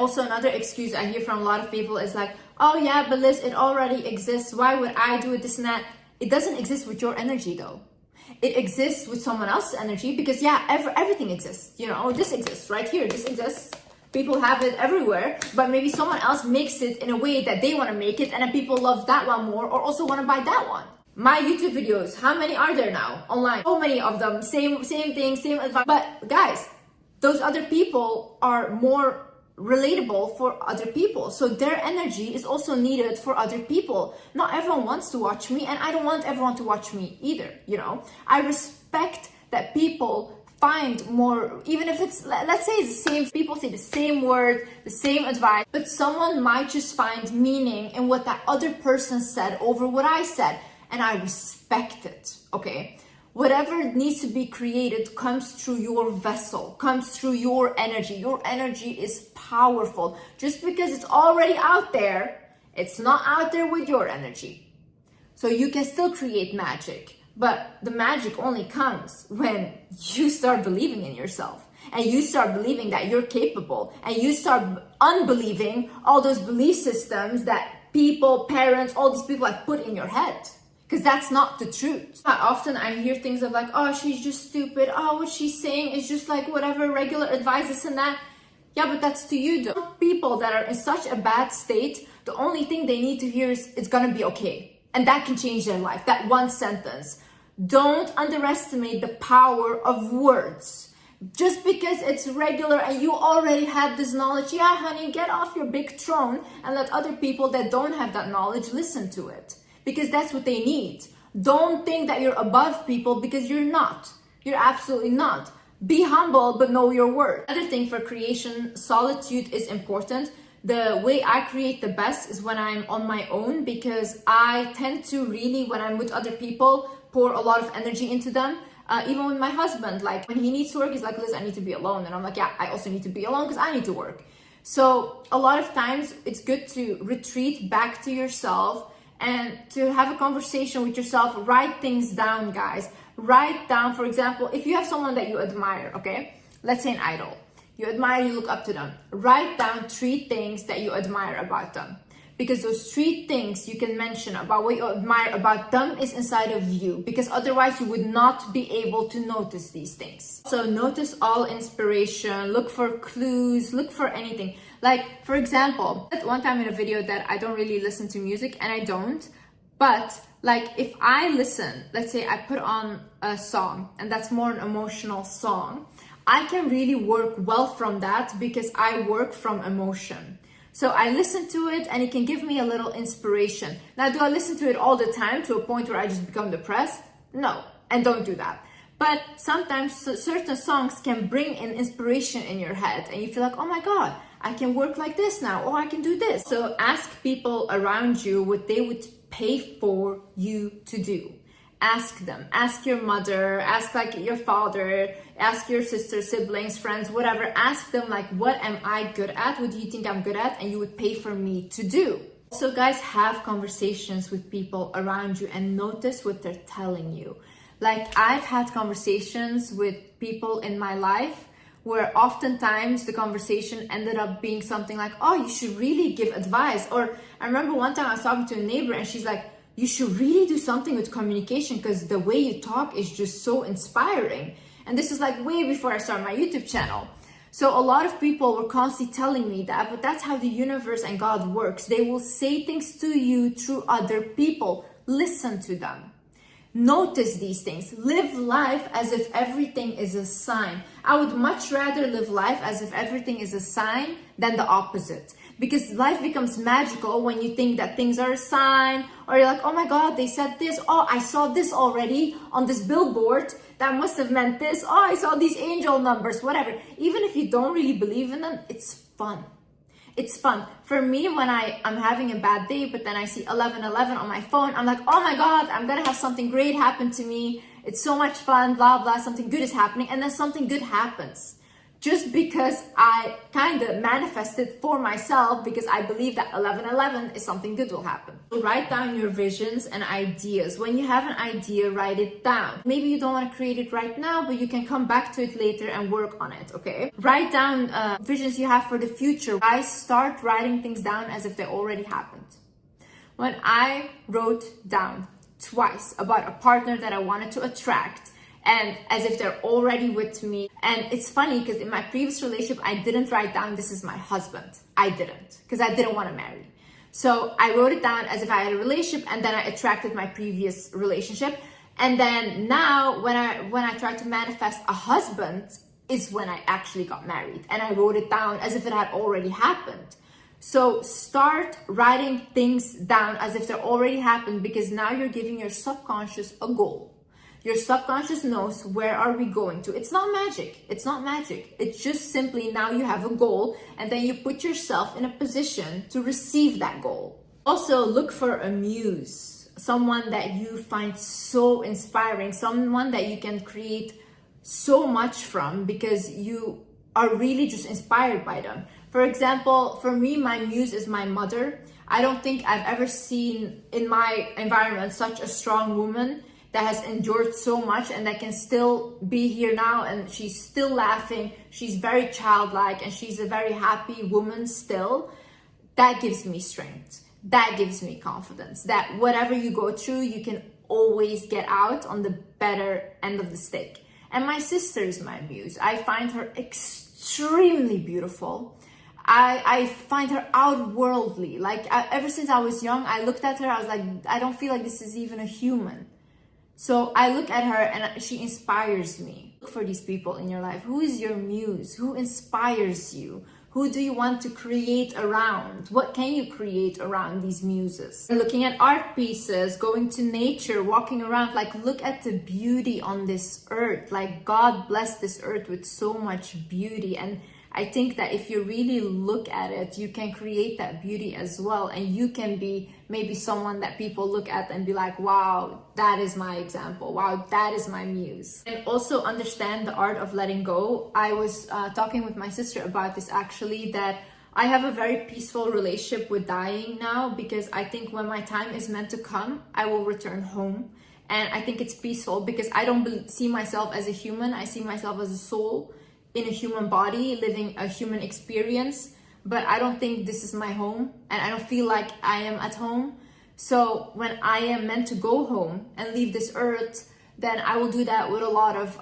Also, another excuse I hear from a lot of people is like, oh yeah, but Liz, it already exists. Why would I do it, this and that? It doesn't exist with your energy though. It exists with someone else's energy because yeah, everything exists. You know, this exists right here, this exists. People have it everywhere, but maybe someone else makes it in a way that they want to make it, and then people love that one more or also want to buy that one. My YouTube videos, how many are there now online? So many of them, same thing, same advice. But guys, those other people are more relatable for other people, so their energy is also needed for other people. Not everyone wants to watch me, and I don't want everyone to watch me either. You know, I respect that people find more, even if it's, let's say it's the same, people say the same word, the same advice, but someone might just find meaning in what that other person said over what I said, and I respect it. Okay, whatever needs to be created comes through your vessel, comes through your energy. Your energy is powerful. Just because it's already out there, it's not out there with your energy. So you can still create magic, but the magic only comes when you start believing in yourself, and you start believing that you're capable, and you start unbelieving all those belief systems that people, parents, all these people have put in your head. Because that's not the truth. Often I hear things of like, oh, she's just stupid. Oh, what she's saying is just like whatever regular advice, this and that. Yeah, but that's to you though. People that are in such a bad state, the only thing they need to hear is it's gonna be okay. And that can change their life. That one sentence. Don't underestimate the power of words. Just because it's regular and you already had this knowledge, yeah, honey, get off your big throne and let other people that don't have that knowledge listen to it. Because that's what they need. Don't think that you're above people, because you're not. You're absolutely not. Be humble, but know your worth. Another thing for creation, solitude is important. The way I create the best is when I'm on my own, because I tend to really, when I'm with other people, pour a lot of energy into them. Even with my husband, like when he needs to work, he's like, Liz, I need to be alone. And I'm like, yeah, I also need to be alone because I need to work. So a lot of times it's good to retreat back to yourself and to have a conversation with yourself. Write things down, guys. Write down, for example, if you have someone that you admire, okay? Let's say an idol. You admire, you look up to them. Write down 3 things that you admire about them. Because those 3 things you can mention about what you admire about them is inside of you. Because otherwise you would not be able to notice these things. So notice all inspiration, look for clues, look for anything. Like, for example, one time in a video that I don't really listen to music, and I don't, but like if I listen, let's say I put on a song and that's more an emotional song, I can really work well from that because I work from emotion. So I listen to it and it can give me a little inspiration. Now, do I listen to it all the time to a point where I just become depressed? No, and don't do that. But sometimes certain songs can bring in inspiration in your head and you feel like, oh my God, I can work like this now, or I can do this. So ask people around you what they would pay for you to do. Ask them, ask your mother, ask like your father, ask your sister, siblings, friends, whatever. Ask them like, what am I good at? What do you think I'm good at? And you would pay for me to do. So guys, have conversations with people around you and notice what they're telling you. Like I've had conversations with people in my life where oftentimes the conversation ended up being something like, oh, you should really give advice. Or I remember one time I was talking to a neighbor and she's like, you should really do something with communication because the way you talk is just so inspiring. And this is like way before I started my YouTube channel. So a lot of people were constantly telling me that, but that's how the universe and God works. They will say things to you through other people. Listen to them. Notice these things. Live life as if everything is a sign. I would much rather live life as if everything is a sign than the opposite. Because life becomes magical when you think that things are a sign, or you're like, oh my God, they said this. Oh, I saw this already on this billboard. That must have meant this. Oh, I saw these angel numbers, whatever. Even if you don't really believe in them, it's fun. It's fun. For me, when I'm having a bad day, but then I see 1111 on my phone, I'm like, oh my God, I'm gonna have something great happen to me. It's so much fun, blah, blah, something good is happening. And then something good happens. just because I kind of manifested for myself because I believe that 11/11 is something good will happen. So write down your visions and ideas. When you have an idea, write it down. Maybe you don't want to create it right now, but you can come back to it later and work on it, okay? Write down visions you have for the future. I start writing things down as if they already happened. When I wrote down twice about a partner that I wanted to attract, and as if they're already with me. And it's funny because in my previous relationship, I didn't write down this is my husband. I didn't, because I didn't want to marry. So I wrote it down as if I had a relationship, and then I attracted my previous relationship. And then now when I tried to manifest a husband is when I actually got married, and I wrote it down as if it had already happened. So start writing things down as if they already happened, because now you're giving your subconscious a goal. Your subconscious knows where are we going to. It's not magic. It's not magic. It's just simply now you have a goal, and then you put yourself in a position to receive that goal. Also, look for a muse, someone that you find so inspiring, someone that you can create so much from because you are really just inspired by them. For example, for me, my muse is my mother. I don't think I've ever seen in my environment such a strong woman that has endured so much and that can still be here now, and she's still laughing. She's very childlike and she's a very happy woman still. That gives me strength. That gives me confidence that whatever you go through, you can always get out on the better end of the stick. And my sister is my muse. I find her extremely beautiful. I find her outworldly. Like ever since I was young, I looked at her, I was like, I don't feel like this is even a human. So I look at her and she inspires me. Look for these people in your life. Who is your muse? Who inspires you? Who do you want to create around? What can you create around these muses? Looking at art pieces, going to nature, walking around, like look at the beauty on this earth. Like God blessed this earth with so much beauty, and I think that if you really look at it, you can create that beauty as well. And you can be maybe someone that people look at and be like, wow, that is my example. Wow, that is my muse. And also understand the art of letting go. I was talking with my sister about this actually, that I have a very peaceful relationship with dying now, because I think when my time is meant to come, I will return home. And I think it's peaceful because I don't see myself as a human. I see myself as a soul in a human body, living a human experience, but I don't think this is my home, and I don't feel like I am at home. So when I am meant to go home and leave this earth, then I will do that with a lot of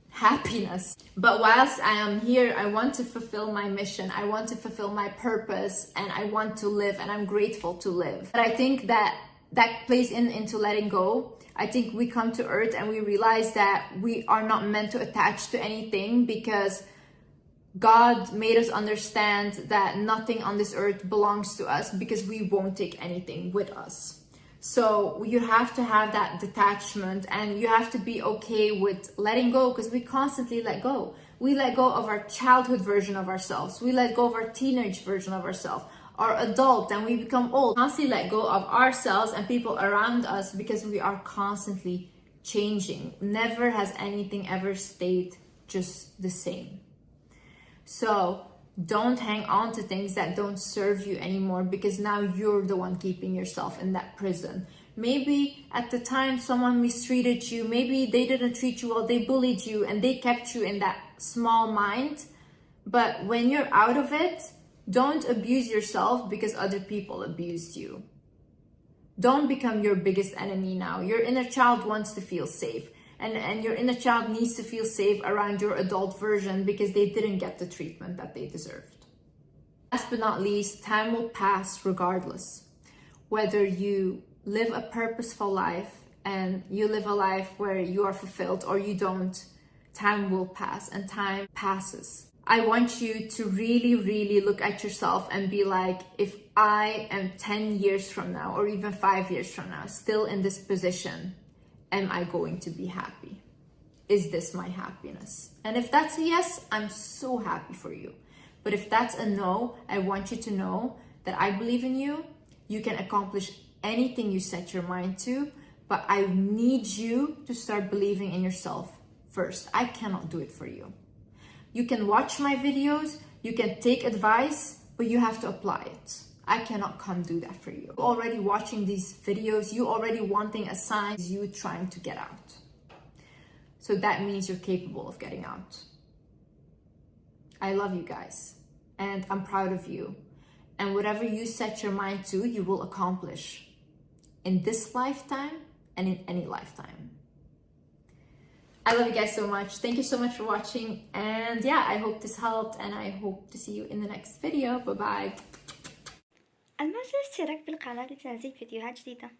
happiness. But whilst I am here, I want to fulfill my mission, I want to fulfill my purpose, and I want to live, and I'm grateful to live. But I think that plays into letting go. I think we come to earth and we realize that we are not meant to attach to anything, because God made us understand that nothing on this earth belongs to us, because we won't take anything with us. So you have to have that detachment, and you have to be okay with letting go, because we constantly let go. We let go of our childhood version of ourselves. We let go of our teenage version of ourselves, our adult, and we become old. Constantly let go of ourselves and people around us, because we are constantly changing. Never has anything ever stayed just the same. So don't hang on to things that don't serve you anymore, because now you're the one keeping yourself in that prison. Maybe at the time someone mistreated you, maybe they didn't treat you well, they bullied you, and they kept you in that small mind. But when you're out of it, don't abuse yourself because other people abused you. Don't become your biggest enemy now. Your inner child wants to feel safe. And your inner child needs to feel safe around your adult version, because they didn't get the treatment that they deserved. Last but not least, time will pass regardless. Whether you live a purposeful life and you live a life where you are fulfilled, or you don't, time will pass, and time passes. I want you to really, really look at yourself and be like, if I am 10 years from now, or even 5 years from now, still in this position, am I going to be happy? Is this my happiness? And if that's a yes, I'm so happy for you. But if that's a no, I want you to know that I believe in you. You can accomplish anything you set your mind to, but I need you to start believing in yourself first. I cannot do it for you. You can watch my videos, you can take advice, but you have to apply it. I cannot come do that for you. Already watching these videos, you already wanting a sign, you trying to get out. So that means you're capable of getting out. I love you guys, and I'm proud of you. And whatever you set your mind to, you will accomplish in this lifetime and in any lifetime. I love you guys so much. Thank you so much for watching. And yeah, I hope this helped, and I hope to see you in the next video. Bye bye. المرة الاشتراك بالقناة لتنزيل فيديوهات جديدة.